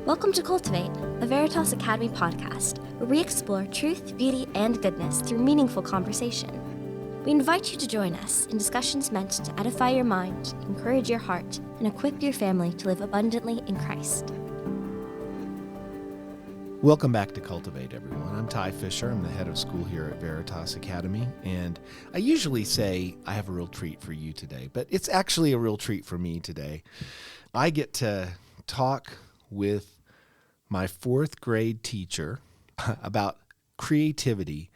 Welcome to Cultivate, a Veritas Academy podcast, where we explore truth, beauty, and goodness through meaningful conversation. We invite you to join us in discussions meant to edify your mind, encourage your heart, and equip your family to live abundantly in Christ. Welcome back to Cultivate, everyone. I'm Ty Fischer. I'm the head of school here at Veritas Academy, and I usually say I have a real treat for you today, but it's actually a real treat for me today. I get to talk with my fourth grade teacher about creativity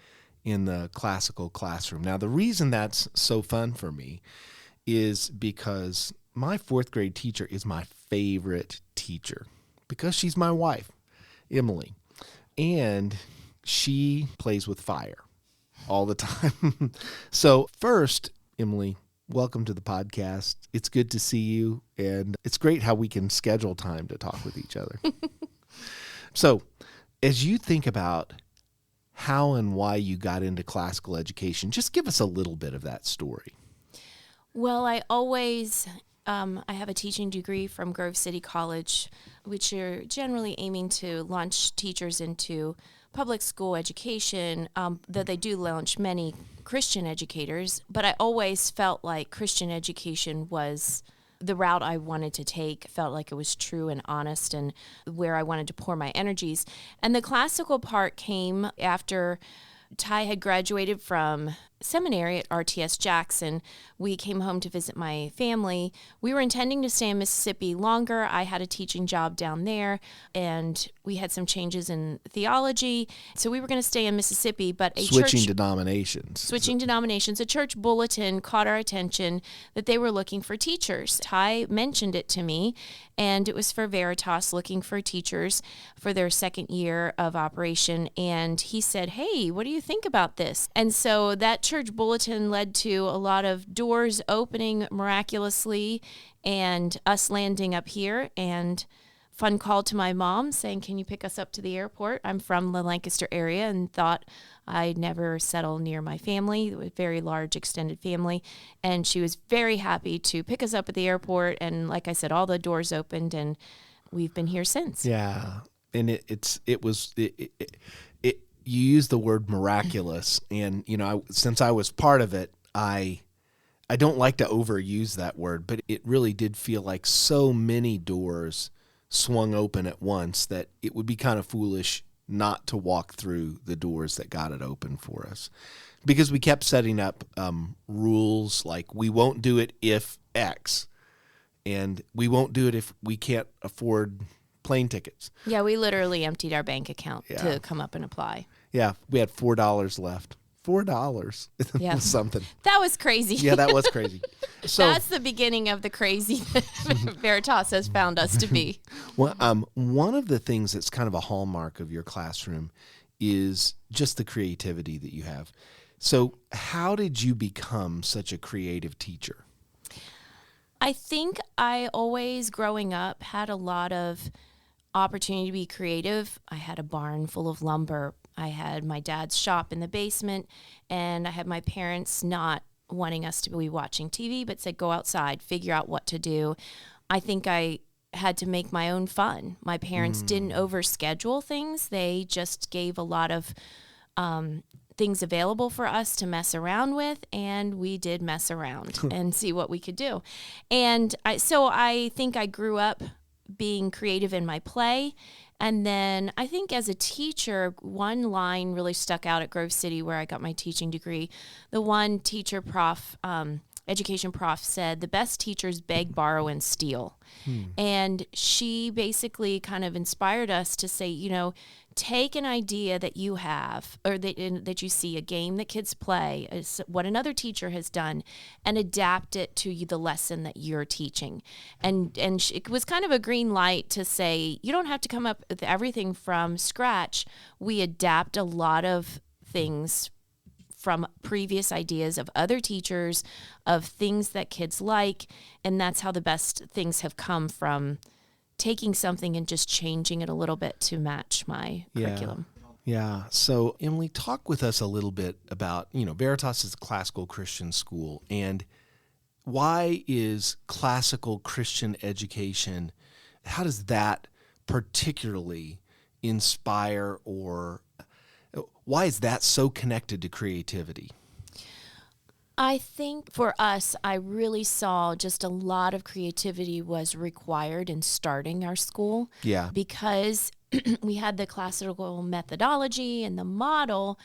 in the classical classroom. Now, the reason that's so fun for me is because my fourth grade teacher is my favorite teacher because she's my wife, Emily, and she plays with fire all the time. So first, Emily, welcome to the podcast. It's good to see you, and it's great how we can schedule time to talk with each other. So, as you think about how and why you got into classical education, just give us a little bit of that story. Well, I always, I have a teaching degree from Grove City College, which are generally aiming to launch teachers into public school education, though they do launch many Christian educators. But I always felt like Christian education was the route I wanted to take, felt like it was true and honest and where I wanted to pour my energies. And the classical part came after Ty had graduated from seminary at RTS Jackson. We came home to visit my family. We were intending to stay in Mississippi longer. I had a teaching job down there, and we had some changes in theology. So we were going to stay in Mississippi, but Switching denominations. A church bulletin caught our attention that they were looking for teachers. Ty mentioned it to me, and it was for Veritas looking for teachers for their second year of operation. And he said, "Hey, what do you think about this?" And so that church bulletin led to a lot of doors opening miraculously and us landing up here, and fun call to my mom saying, "Can you pick us up to the airport?" I'm from the Lancaster area and thought I'd never settle near my family, a very large extended family, and she was very happy to pick us up at the airport, and like I said, all the doors opened and we've been here since. Yeah, and you use the word miraculous, and since I was part of it, I don't like to overuse that word, but it really did feel like so many doors swung open at once that it would be kind of foolish not to walk through the doors that got it open for us, because we kept setting up rules like we won't do it if X, and we won't do it if we can't afford plane tickets. Yeah, we literally emptied our bank account to come up and apply. Yeah, we had $4 left. $4 was something. That was crazy. Yeah, that was crazy. So that's the beginning of the crazy that Veritas has found us to be. Well, one of the things that's kind of a hallmark of your classroom is just the creativity that you have. So how did you become such a creative teacher? I think I always, growing up, had a lot of opportunity to be creative. I had a barn full of lumber. I had my dad's shop in the basement, and I had my parents not wanting us to be watching TV, but said, go outside, figure out what to do. I think I had to make my own fun. My parents didn't overschedule things. They just gave a lot of things available for us to mess around with, and we did mess around and see what we could do. And so I think I grew up being creative in my play. And then I think as a teacher, one line really stuck out at Grove City where I got my teaching degree. The one teacher education prof said, "The best teachers beg, borrow, and steal." And she basically kind of inspired us to say, take an idea that you have or that you see, a game that kids play, what another teacher has done, and adapt it to the lesson that you're teaching. And it was kind of a green light to say, you don't have to come up with everything from scratch. We adapt a lot of things from previous ideas of other teachers, of things that kids like, and that's how the best things have come from taking something and just changing it a little bit to match my curriculum. Yeah. So, Emily, talk with us a little bit about, Veritas is a classical Christian school, and why is classical Christian education, how does that particularly inspire, or why is that so connected to creativity? I think for us, I really saw just a lot of creativity was required in starting our school. Yeah. Because we had the classical methodology and the model,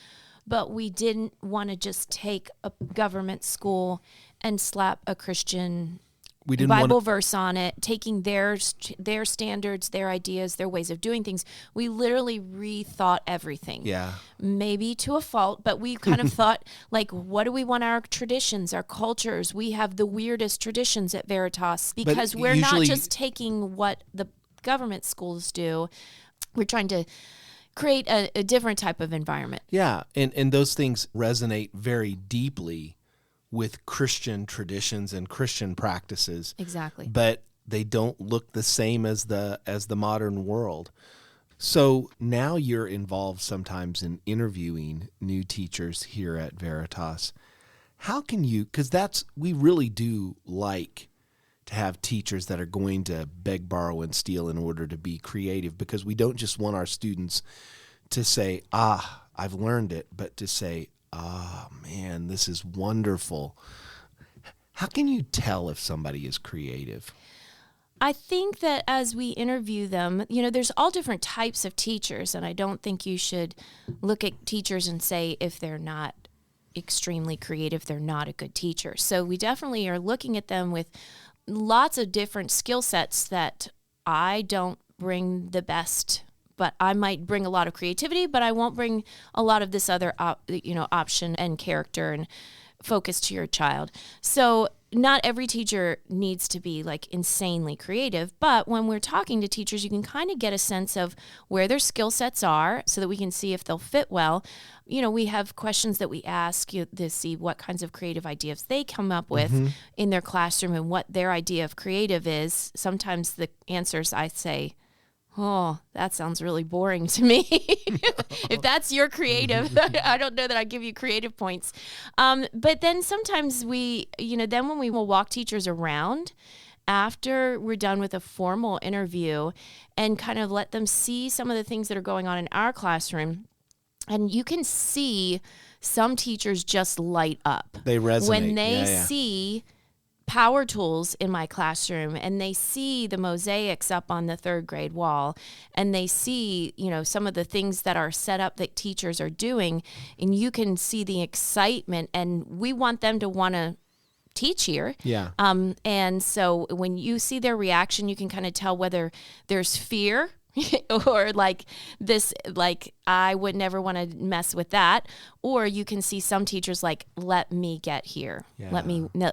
but we didn't want to just take a government school and slap a Christian Bible verse on it, taking their standards, their ideas, their ways of doing things. We literally rethought everything. Yeah. Maybe to a fault, but we kind of thought, like, what do we want our traditions, our cultures? We have the weirdest traditions at Veritas because we're not just taking what the government schools do. We're trying to create a different type of environment. Yeah, and those things resonate very deeply with Christian traditions and Christian practices. Exactly. But they don't look the same as the modern world. So now you're involved sometimes in interviewing new teachers here at Veritas. How can you, because we really do like to have teachers that are going to beg, borrow, and steal in order to be creative, because we don't just want our students to say, I've learned it, but to say, man, this is wonderful. How can you tell if somebody is creative? I think that as we interview them, there's all different types of teachers, and I don't think you should look at teachers and say if they're not extremely creative, they're not a good teacher. So we definitely are looking at them with lots of different skill sets that I don't bring the best, but I might bring a lot of creativity, but I won't bring a lot of this other option and character and focus to your child. So not every teacher needs to be like insanely creative, but when we're talking to teachers, you can kind of get a sense of where their skill sets are so that we can see if they'll fit well. We have questions that we ask you to see what kinds of creative ideas they come up with in their classroom and what their idea of creative is. Sometimes the answers I say, oh, that sounds really boring to me. If that's your creative, I don't know that I give you creative points. But then sometimes then when we will walk teachers around after we're done with a formal interview and kind of let them see some of the things that are going on in our classroom, and you can see some teachers just light up. They resonate. When they see power tools in my classroom and they see the mosaics up on the third grade wall and they see, some of the things that are set up that teachers are doing, and you can see the excitement, and we want them to want to teach here. Yeah. And so when you see their reaction, you can kind of tell whether there's fear or like this, like, I would never want to mess with that. Or you can see some teachers like, let me get here. Yeah. Let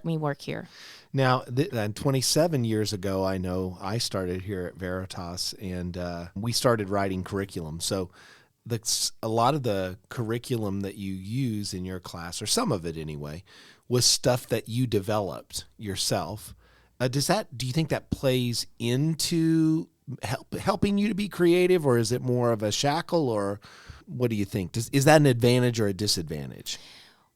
me work here. Now, 27 years ago, I know I started here at Veritas, and we started writing curriculum. So a lot of the curriculum that you use in your class, or some of it anyway, was stuff that you developed yourself. Do you think that plays into helping you to be creative, or is it more of a shackle, or what do you think? Is that an advantage or a disadvantage?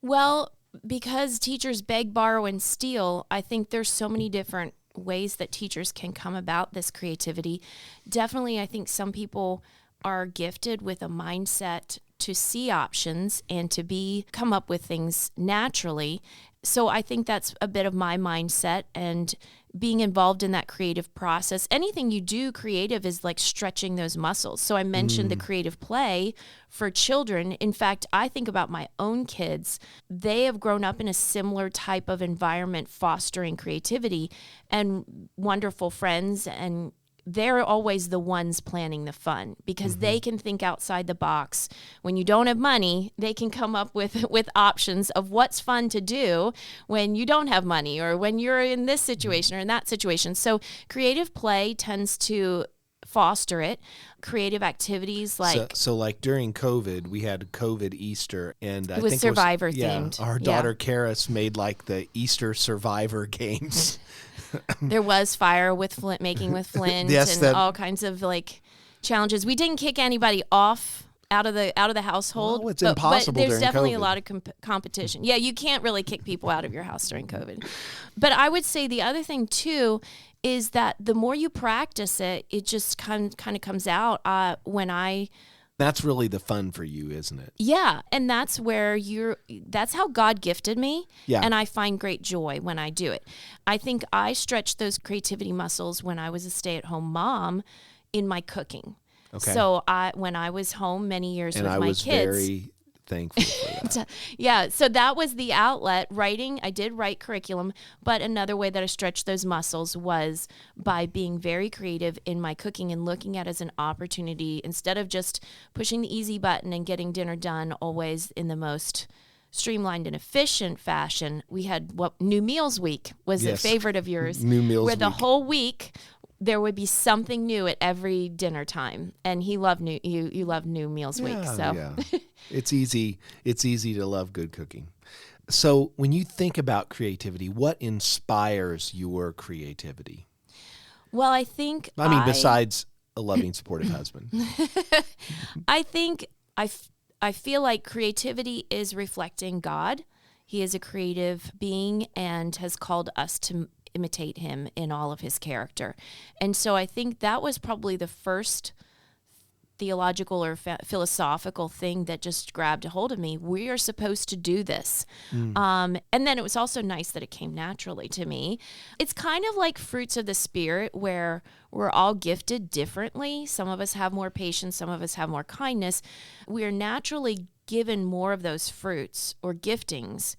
Well, because teachers beg, borrow, and steal, I think there's so many different ways that teachers can come about this creativity. Definitely, I think some people are gifted with a mindset to see options and to come up with things naturally. So I think that's a bit of my mindset, and being involved in that creative process. Anything you do creative is like stretching those muscles. So I mentioned the creative play for children. In fact, I think about my own kids. They have grown up in a similar type of environment, fostering creativity, and wonderful friends, and they're always the ones planning the fun because they can think outside the box. When you don't have money, they can come up with options of what's fun to do when you don't have money, or when you're in this situation or in that situation. So creative play tends to foster it. Creative activities like... So like during COVID, we had COVID Easter, and I it was think Survivor themed. Our daughter Karis made like the Easter Survivor games. There was fire with flint, making with flint, all kinds of like challenges. We didn't kick anybody off out of the household. Well, it's impossible but there's definitely COVID. A lot of competition. Yeah, you can't really kick people out of your house during COVID. But I would say the other thing too is that the more you practice it, it just kind of comes out. That's really the fun for you, isn't it? Yeah, and that's where that's how God gifted me. Yeah. And I find great joy when I do it. I think I stretched those creativity muscles when I was a stay-at-home mom in my cooking. Okay. So when I was home many years with my kids. And I was very thankful for that. Yeah, so that was the outlet. Writing, I did write curriculum, but another way that I stretched those muscles was by being very creative in my cooking and looking at it as an opportunity instead of just pushing the easy button and getting dinner done always in the most streamlined and efficient fashion. We had New Meals Week was a favorite of yours. New Meals where the Week. whole week there would be something new at every dinner time, and you love New Meals Week. So yeah. It's easy to love good cooking. So when you think about creativity, what inspires your creativity? Well, I think besides a loving, supportive husband. I think I feel like creativity is reflecting God. He is a creative being and has called us to imitate him in all of his character. And so I think that was probably the first theological or philosophical thing that just grabbed a hold of me. We are supposed to do this. And then it was also nice that it came naturally to me. It's kind of like fruits of the Spirit where we're all gifted differently. Some of us have more patience. Some of us have more kindness. We are naturally given more of those fruits or giftings,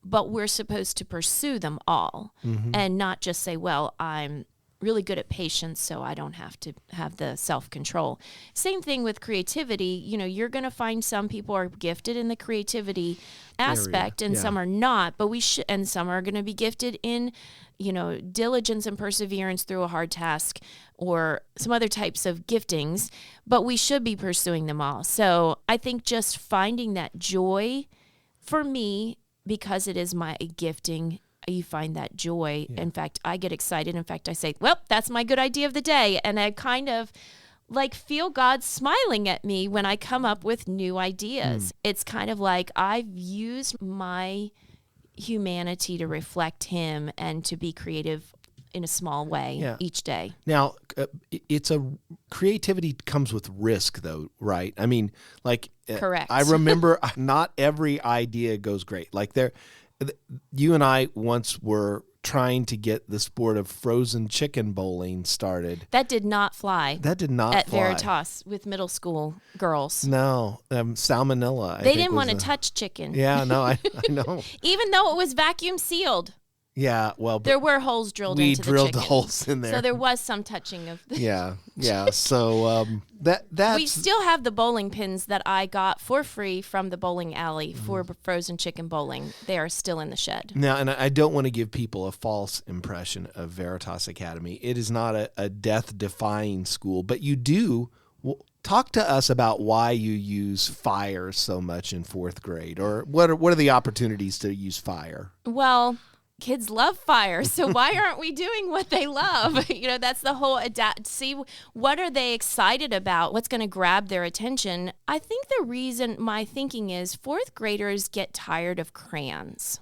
but we're supposed to pursue them all and not just say, well, I'm really good at patience, so I don't have to have the self-control. Same thing with creativity. You're going to find some people are gifted in the creativity aspect and some are not, but and some are going to be gifted in, diligence and perseverance through a hard task or some other types of giftings, but we should be pursuing them all. So I think just finding that joy for me, because it is my gifting, you find that joy. Yeah. In fact, I get excited. In fact, I say, well, that's my good idea of the day. And I kind of feel God smiling at me when I come up with new ideas. It's kind of like I've used my humanity to reflect him and to be creative in a small way each day. Now, creativity comes with risk, though, right? I mean, correct. I remember not every idea goes great. You and I once were trying to get the sport of frozen chicken bowling started. That did not fly. At Veritas with middle school girls. No, salmonella. They didn't want to touch chicken. Yeah, no, I know. Even though it was vacuum sealed. Yeah, well, there were holes drilled into the chicken. We drilled the holes in there. So there was some touching of the Yeah. So that's... We still have the bowling pins that I got for free from the bowling alley for frozen chicken bowling. They are still in the shed. Now, and I don't want to give people a false impression of Veritas Academy. It is not a death-defying school, but you do... Talk to us about why you use fire so much in 4th grade, or what are the opportunities to use fire? Well... Kids love fire, so why aren't we doing what they love? That's the whole see what are they excited about? What's going to grab their attention? I think the reason my thinking is 4th graders get tired of crayons,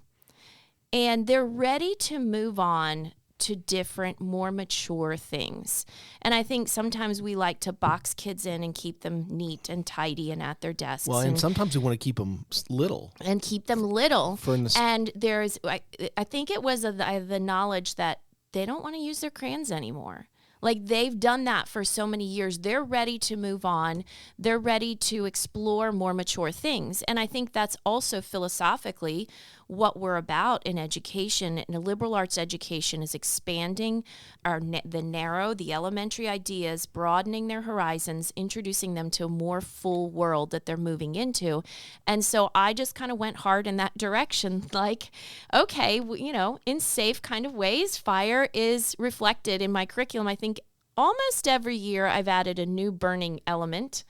and they're ready to move on to different, more mature things. And I think sometimes we like to box kids in and keep them neat and tidy and at their desks. Well, and sometimes we want to keep them little. And keep them little. And there's, I think it was the knowledge that they don't want to use their crayons anymore. They've done that for so many years. They're ready to move on. They're ready to explore more mature things. And I think that's also philosophically what we're about in education. And a liberal arts education is expanding the elementary ideas, broadening their horizons, introducing them to a more full world that they're moving into. And so I just kind of went hard in that direction. Okay, in safe kind of ways, fire is reflected in my curriculum. I think almost every year I've added a new burning element.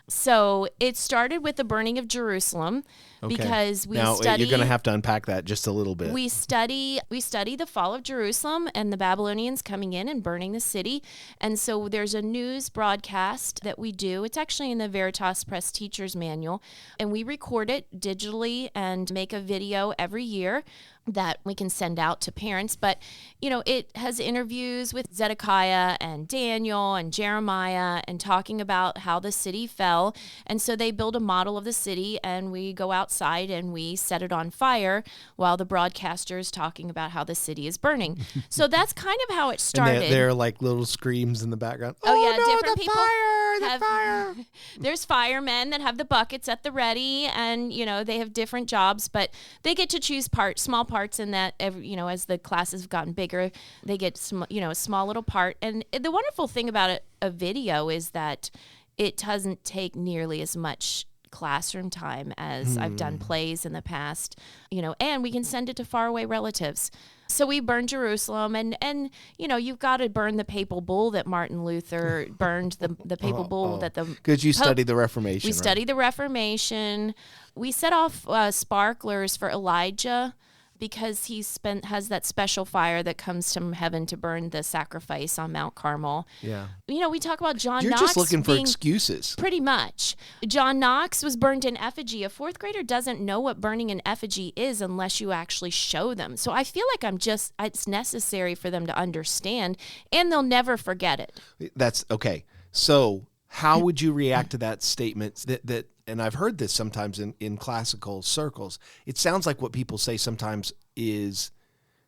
So it started with the burning of Jerusalem because we study. You're going to have to unpack that just a little bit. We study the fall of Jerusalem and the Babylonians coming in and burning the city. And so there's a news broadcast that we do. It's actually in the Veritas Press Teacher's Manual. And we record it digitally and make a video every year that we can send out to parents. But, it has interviews with Zedekiah and Daniel and Jeremiah and talking about how the city fell. And so they build a model of the city, and we go outside and we set it on fire while the broadcaster is talking about how the city is burning. So that's kind of how it started. And there are like little screams in the background. Oh yeah, no, different the people fire, have, the fire. There's firemen that have the buckets at the ready, and they have different jobs, but they get to choose small parts in that. As the classes have gotten bigger, they get a small little part. And the wonderful thing about a video is that it doesn't take nearly as much classroom time as I've done plays in the past, and we can send it to faraway relatives. So we burn Jerusalem, and you've got to burn the papal bull that Martin Luther burned, the papal bull that the because you studied the Reformation. We studied the Reformation. We set off sparklers for Elijah, because he has that special fire that comes from heaven to burn the sacrifice on Mount Carmel. Yeah. We talk about John You're Knox. You're just looking for excuses. Pretty much. John Knox was burned in effigy. A fourth grader doesn't know what burning in effigy is unless you actually show them. So I feel like it's necessary for them to understand, and they'll never forget it. That's okay. So how would you react to that statement that and I've heard this sometimes in classical circles. It sounds like what people say sometimes is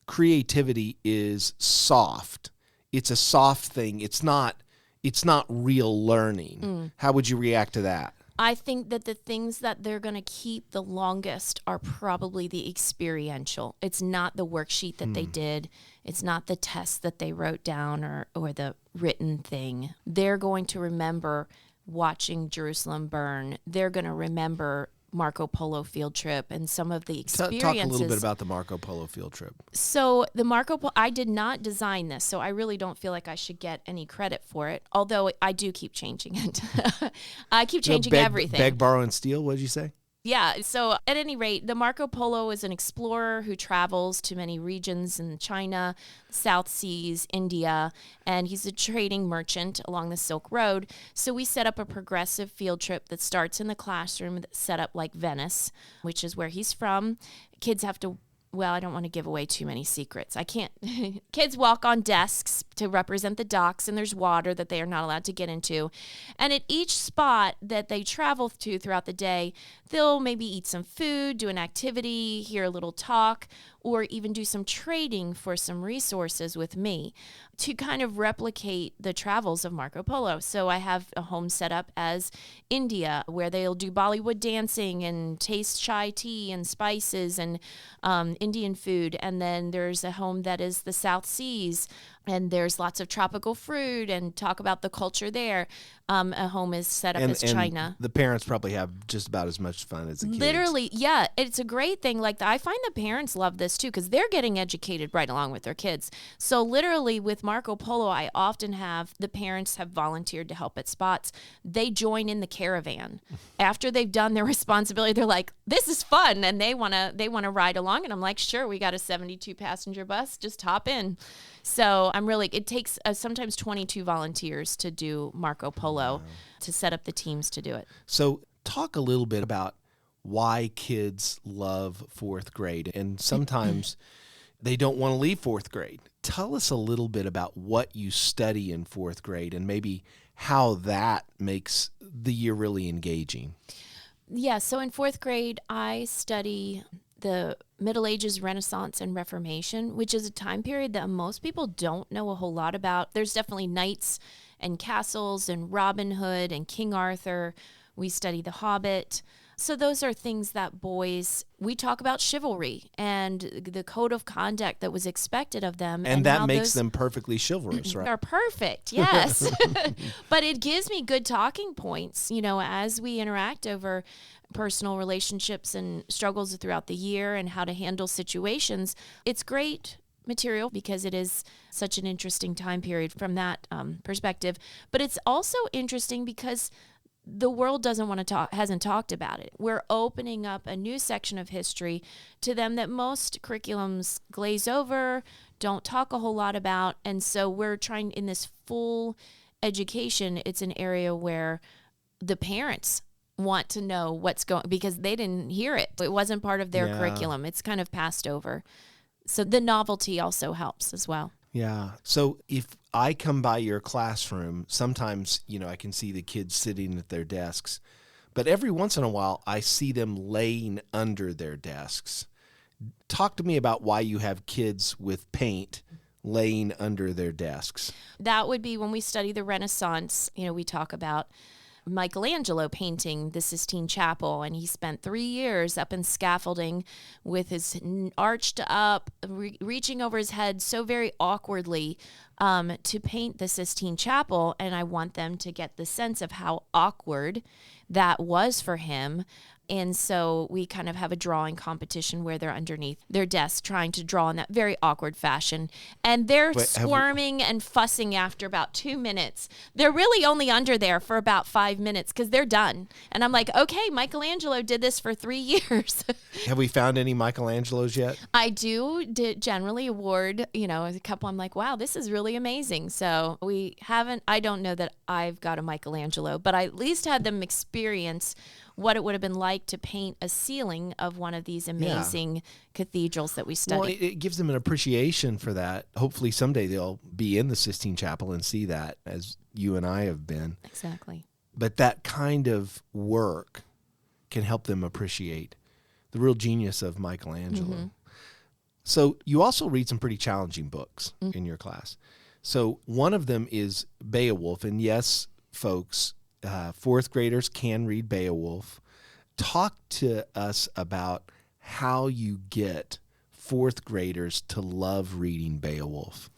creativity is soft. It's a soft thing. It's not real learning. How would you react to that? I think that the things that they're going to keep the longest are probably the experiential. It's not the worksheet that they did. It's not the test that they wrote down or the written thing. They're going to remember watching Jerusalem burn. They're going to remember Marco Polo field trip and some of the experiences. Talk a little bit about the Marco Polo field trip. So the Marco Polo, I did not design this, so I really don't feel like I should get any credit for it, although I do keep changing it. I keep changing everything. Beg, borrow, and steal, what did you say? Yeah, so at any rate, the Marco Polo is an explorer who travels to many regions in China, South Seas, India, and he's a trading merchant along the Silk Road. So we set up a progressive field trip that starts in the classroom that's set up like Venice, which is where he's from. Kids have to I don't want to give away too many secrets. I can't. Kids walk on desks to represent the docks, and there's water that they are not allowed to get into. And at each spot that they travel to throughout the day, they'll maybe eat some food, do an activity, hear a little talk, or even do some trading for some resources with me to kind of replicate the travels of Marco Polo. So I have a home set up as India, where they'll do Bollywood dancing and taste chai tea and spices and Indian food. And then there's a home that is the South Seas, and there's lots of tropical fruit and talk about the culture there. A home is set up as China. The parents probably have just about as much fun as the kids. Literally, yeah. It's a great thing. Like, I find the parents love this too, because they're getting educated right along with their kids. So literally with Marco Polo, I often have the parents have volunteered to help at spots. They join in the caravan. After they've done their responsibility, they're like, this is fun. And they want to ride along. And I'm like, sure, we got a 72 passenger bus. Just hop in. So it takes sometimes 22 volunteers to do Marco Polo, to set up the teams to do it. So talk a little bit about why kids love fourth grade, and sometimes they don't want to leave fourth grade. Tell us a little bit about what you study in fourth grade and maybe how that makes the year really engaging. Yeah, so in fourth grade, I study the Middle Ages, Renaissance, and Reformation, which is a time period that most people don't know a whole lot about. There's definitely knights and castles and Robin Hood and King Arthur. We study The Hobbit. So those are things that we talk about chivalry and the code of conduct that was expected of them. And that makes them perfectly chivalrous, right? Are perfect, yes. But it gives me good talking points, as we interact over personal relationships and struggles throughout the year and how to handle situations. It's great material because it is such an interesting time period from that perspective. But it's also interesting because the world hasn't talked about it. We're opening up a new section of history to them that most curriculums glaze over, don't talk a whole lot about. And so we're trying, in this full education, it's an area where the parents want to know what's going, because they didn't hear it. It wasn't part of their curriculum. It's kind of passed over. So the novelty also helps as well. Yeah. So if I come by your classroom, sometimes, I can see the kids sitting at their desks, but every once in a while I see them laying under their desks. Talk to me about why you have kids with paint laying under their desks. That would be when we study the Renaissance. We talk about Michelangelo painting the Sistine Chapel, and he spent 3 years up in scaffolding with his arched up, reaching over his head so very awkwardly to paint the Sistine Chapel. And I want them to get the sense of how awkward that was for him. And so we kind of have a drawing competition where they're underneath their desk trying to draw in that very awkward fashion. And they're squirming and fussing after about 2 minutes. They're really only under there for about 5 minutes because they're done. And I'm like, okay, Michelangelo did this for 3 years. Have we found any Michelangelos yet? I do generally award, a couple. I'm like, wow, this is really amazing. So we haven't, I don't know that I've got a Michelangelo, but I at least had them experience what it would have been like to paint a ceiling of one of these amazing cathedrals that we study. Well, it gives them an appreciation for that. Hopefully someday they'll be in the Sistine Chapel and see that, as you and I have been. Exactly. But that kind of work can help them appreciate the real genius of Michelangelo. Mm-hmm. So you also read some pretty challenging books in your class. So one of them is Beowulf. And yes, folks, fourth graders can read Beowulf. Talk to us about how you get fourth graders to love reading Beowulf.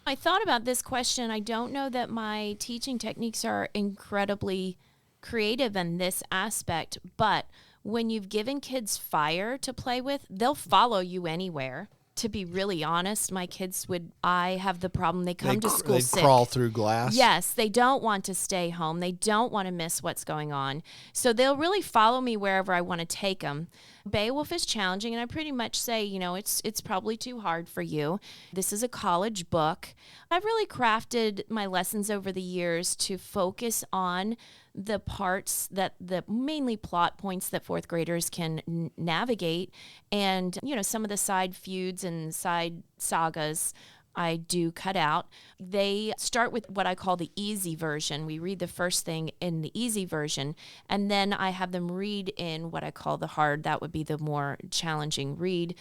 I thought about this question. I don't know that my teaching techniques are incredibly creative in this aspect, but when you've given kids fire to play with, they'll follow you anywhere. To be really honest, my kids I have the problem. They come to school sick. They crawl through glass? Yes, they don't want to stay home. They don't want to miss what's going on. So they'll really follow me wherever I want to take them. Beowulf is challenging, and I pretty much say, it's probably too hard for you. This is a college book. I've really crafted my lessons over the years to focus on the parts the mainly plot points that fourth graders can navigate, and some of the side feuds and side sagas I do cut out. They start with what I call the easy version. We read the first thing in the easy version, and then I have them read in what I call the hard. That would be the more challenging read,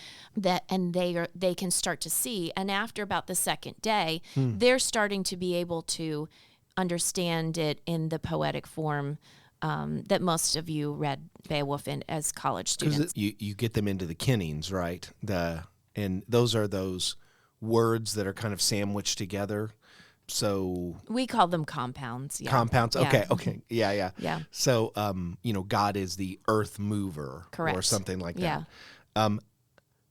and they can start to see. And after about the second day, they're starting to be able to understand it in the poetic form that most of you read Beowulf in as college students. You get them into the kennings, right? And those are those words that are kind of sandwiched together. So we call them compounds. Yeah. Compounds. Yeah. Okay. Yeah. So, God is the earth mover. Correct. Or something like that. Yeah.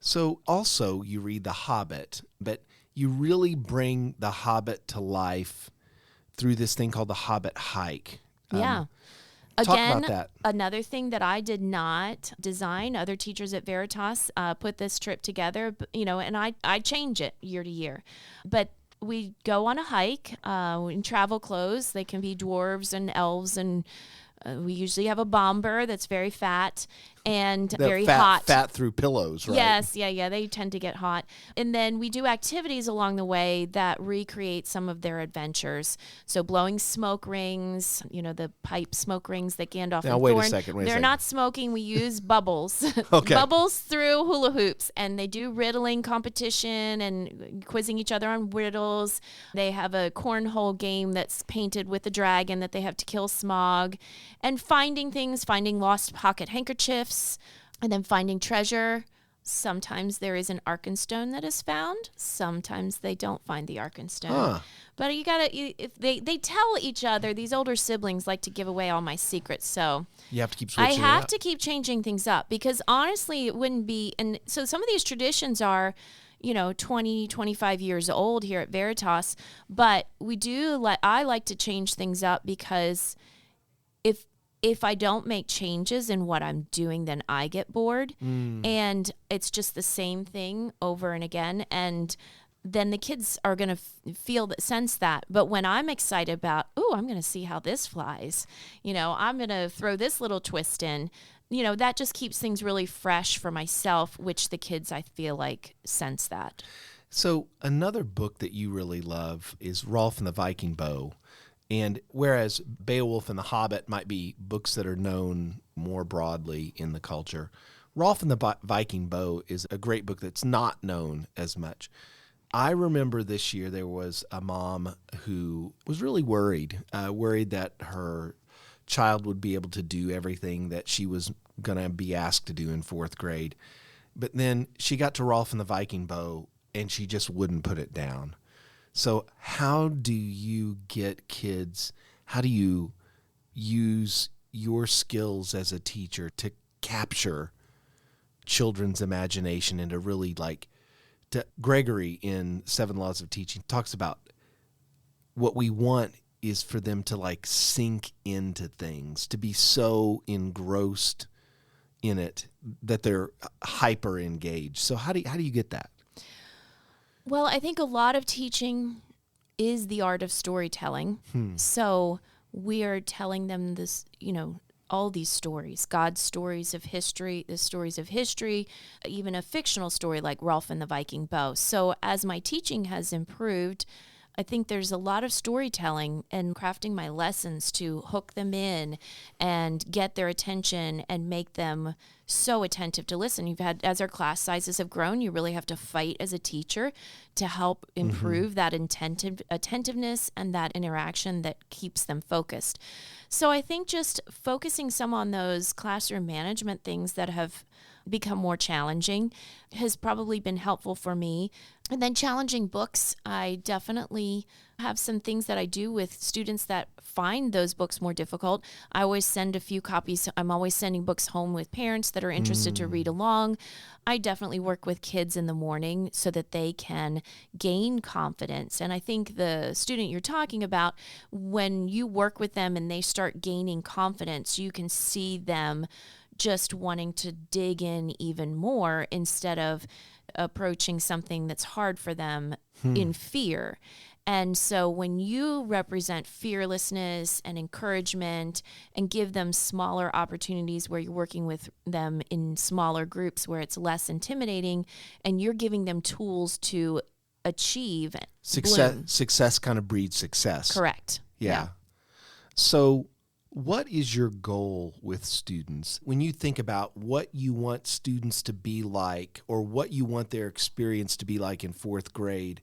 So also you read The Hobbit, but you really bring The Hobbit to life through this thing called the Hobbit hike. Yeah. Talk Again, about that. Another thing that I did not design, other teachers at Veritas put this trip together, and I change it year to year. But we go on a hike in travel clothes. They can be dwarves and elves, and we usually have a bomber that's very fat and very hot. Fat through pillows, right? Yes, yeah. They tend to get hot. And then we do activities along the way that recreate some of their adventures. So blowing smoke rings, the pipe smoke rings that Gandalf now, and wait Thorn. a second. They're not smoking. We use bubbles. Okay. Bubbles through hula hoops. And they do riddling competition and quizzing each other on riddles. They have a cornhole game that's painted with a dragon that they have to kill Smaug. And finding lost pocket handkerchiefs, and then finding treasure. Sometimes there is an Arkenstone that is found. Sometimes they don't find the Arkenstone. Huh. But if they tell each other, these older siblings like to give away all my secrets. So You have to keep switching I have it up. to keep changing things up, because honestly, it wouldn't be. And so some of these traditions are 20, 25 years old here at Veritas, but I like to change things up, because if I don't make changes in what I'm doing, then I get bored. And it's just the same thing over and again. And then the kids are going to feel that, sense that. But when I'm excited about, oh, I'm going to see how this flies, I'm going to throw this little twist in, that just keeps things really fresh for myself, which the kids, I feel like, sense that. So another book that you really love is Rolf and the Viking Bow. And whereas Beowulf and the Hobbit might be books that are known more broadly in the culture, Rolf and the Viking Bow is a great book that's not known as much. I remember this year there was a mom who was really worried that her child would be able to do everything that she was going to be asked to do in fourth grade. But then she got to Rolf and the Viking Bow, and she just wouldn't put it down. So how do you get kids, how do you use your skills as a teacher to capture children's imagination and to really Gregory in 7 Laws of Teaching talks about what we want is for them to sink into things, to be so engrossed in it that they're hyper engaged. So how do you get that? Well, I think a lot of teaching is the art of storytelling. So we are telling them this, all these stories, God's stories of history, the stories of history, even a fictional story like Rolf and the Viking Bow. So as my teaching has improved, I think there's a lot of storytelling and crafting my lessons to hook them in and get their attention and make them so attentive to listen. As our class sizes have grown, you really have to fight as a teacher to help improve that attentiveness and that interaction that keeps them focused. So I think just focusing some on those classroom management things that have become more challenging has probably been helpful for me. And then challenging books, I definitely have some things that I do with students that find those books more difficult. I always send a few copies. I'm always sending books home with parents that are interested to read along. I definitely work with kids in the morning so that they can gain confidence. And I think the student you're talking about, when you work with them and they start gaining confidence, you can see them just wanting to dig in even more instead of approaching something that's hard for them in fear. And so when you represent fearlessness and encouragement and give them smaller opportunities where you're working with them in smaller groups where it's less intimidating and you're giving them tools to achieve bloom. Success kind of breeds success. Correct. Yeah. So what is your goal with students when you think about what you want students to be like or what you want their experience to be like in fourth grade?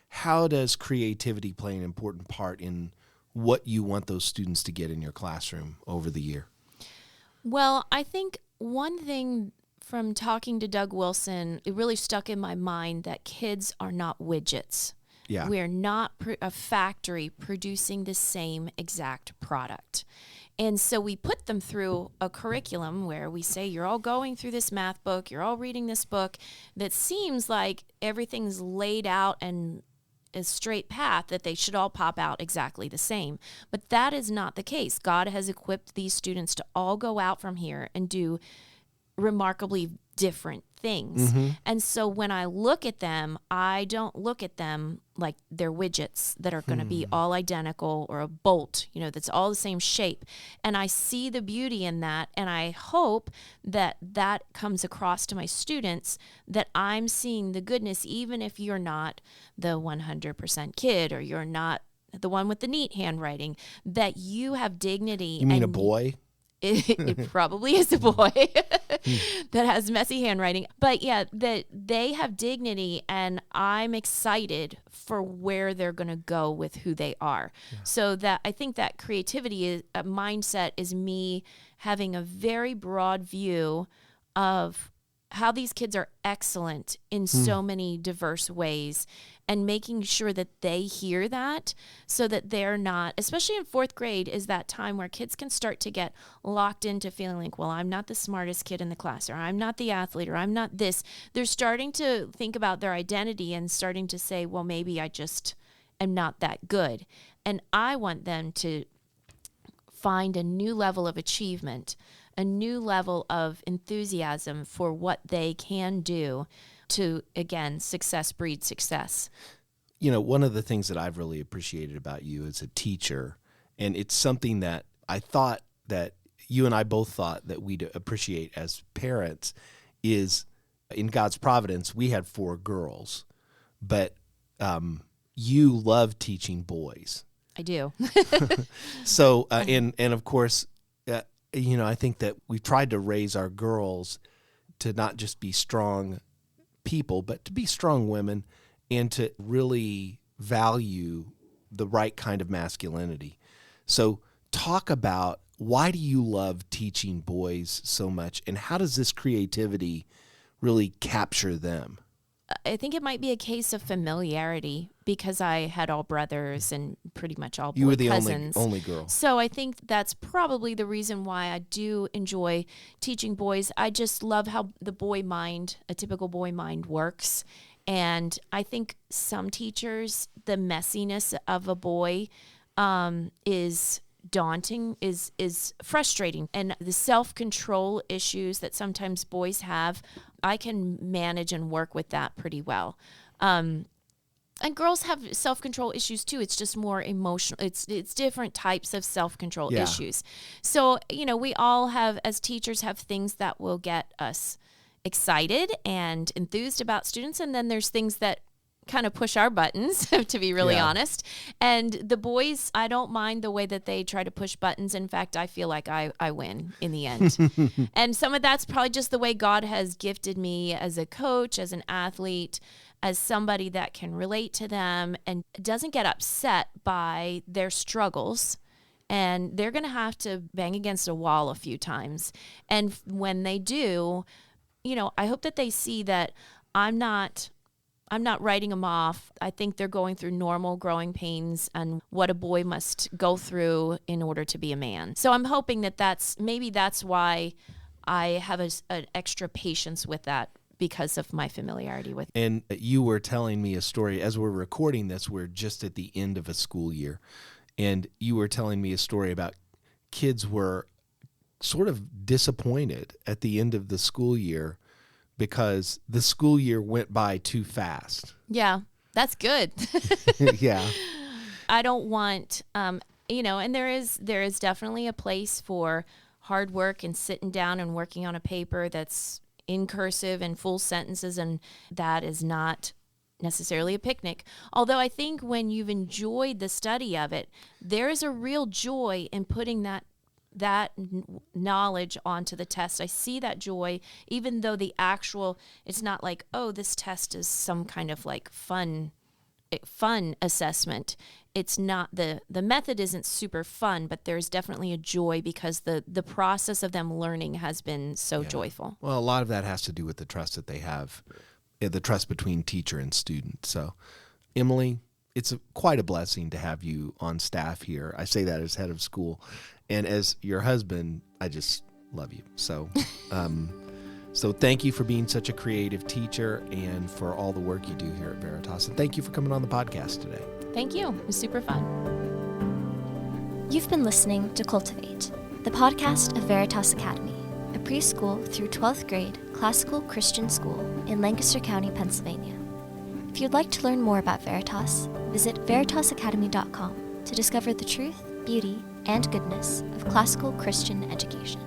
How does creativity play an important part in what you want those students to get in your classroom over the year? Well, I think one thing from talking to Doug Wilson, it really stuck in my mind that kids are not widgets. Yeah. We're not a factory producing the same exact product. And so we put them through a curriculum where we say, you're all going through this math book, you're all reading this book that seems like everything's laid out and a straight path that they should all pop out exactly the same. But that is not the case. God has equipped these students to all go out from here and do remarkably different things. And so when I look at them, I don't look at them like they're widgets that are going to be all identical or a bolt, that's all the same shape. And I see the beauty in that. And I hope that that comes across to my students, that I'm seeing the goodness, even if you're not the 100% kid or you're not the one with the neat handwriting, that you have dignity. You mean a boy? It probably is a boy that has messy handwriting. But yeah, that they have dignity, and I'm excited for where they're going to go with who they are. Yeah. So that I think that creativity is a mindset is me having a very broad view of how these kids are excellent in so many diverse ways, and making sure that they hear that so that they're not, especially in fourth grade, is that time where kids can start to get locked into feeling like, well, I'm not the smartest kid in the class, or I'm not the athlete, or I'm not this. They're starting to think about their identity and starting to say, well, maybe I just am not that good. And I want them to find a new level of achievement, a new level of enthusiasm for what they can do to, again, success breeds success. You know, one of the things that I've really appreciated about you as a teacher, and it's something that I thought that you and I both thought that we'd appreciate as parents, is in God's providence, we had 4 girls, but you love teaching boys. I do. So, and of course, you know, I think that we've tried to raise our girls to not just be strong people, but to be strong women and to really value the right kind of masculinity. So talk about, why do you love teaching boys so much, and how does this creativity really capture them? I think it might be a case of familiarity, because I had all brothers and pretty much all boy cousins. You were the only girl. So I think that's probably the reason why I do enjoy teaching boys. I just love how the boy mind, a typical boy mind, works. And I think some teachers, the messiness of a boy is daunting, is frustrating. And the self-control issues that sometimes boys have, I can manage and work with that pretty well. And girls have self-control issues too. It's just more emotional. It's different types of self-control issues. So, you know, we all have, as teachers, have things that will get us excited and enthused about students. And then there's things that kind of push our buttons, to be really honest. And the boys, I don't mind the way that they try to push buttons. In fact, I feel like I win in the end. And some of that's probably just the way God has gifted me as a coach, as an athlete, as somebody that can relate to them and doesn't get upset by their struggles. And they're going to have to bang against a wall a few times. And when they do, you know, I hope that they see that I'm not writing them off. I think they're going through normal growing pains and what a boy must go through in order to be a man. So I'm hoping that that's why I have an extra patience with that, because of my familiarity with it. And you were telling me a story, as we're recording this, we're just at the end of a school year, and you were telling me a story about kids were sort of disappointed at the end of the school year because the school year went by too fast. Yeah, that's good. Yeah. I don't want, you know, and there is definitely a place for hard work and sitting down and working on a paper that's in cursive and full sentences, and that is not necessarily a picnic. Although I think when you've enjoyed the study of it, there is a real joy in putting that knowledge onto the test. I see that joy, even though it's not like, oh, this test is some kind of like fun assessment. It's not, the method isn't super fun, but there's definitely a joy because the process of them learning has been so joyful. Well, a lot of that has to do with the trust that they have, the trust between teacher and student. So, Emily, it's quite a blessing to have you on staff here. I say that as head of school. And as your husband, I just love you. So, so thank you for being such a creative teacher and for all the work you do here at Veritas. And thank you for coming on the podcast today. Thank you. It was super fun. You've been listening to Cultivate, the podcast of Veritas Academy, a preschool through 12th grade classical Christian school in Lancaster County, Pennsylvania. If you'd like to learn more about Veritas, visit veritasacademy.com to discover the truth, beauty, and goodness of classical Christian education.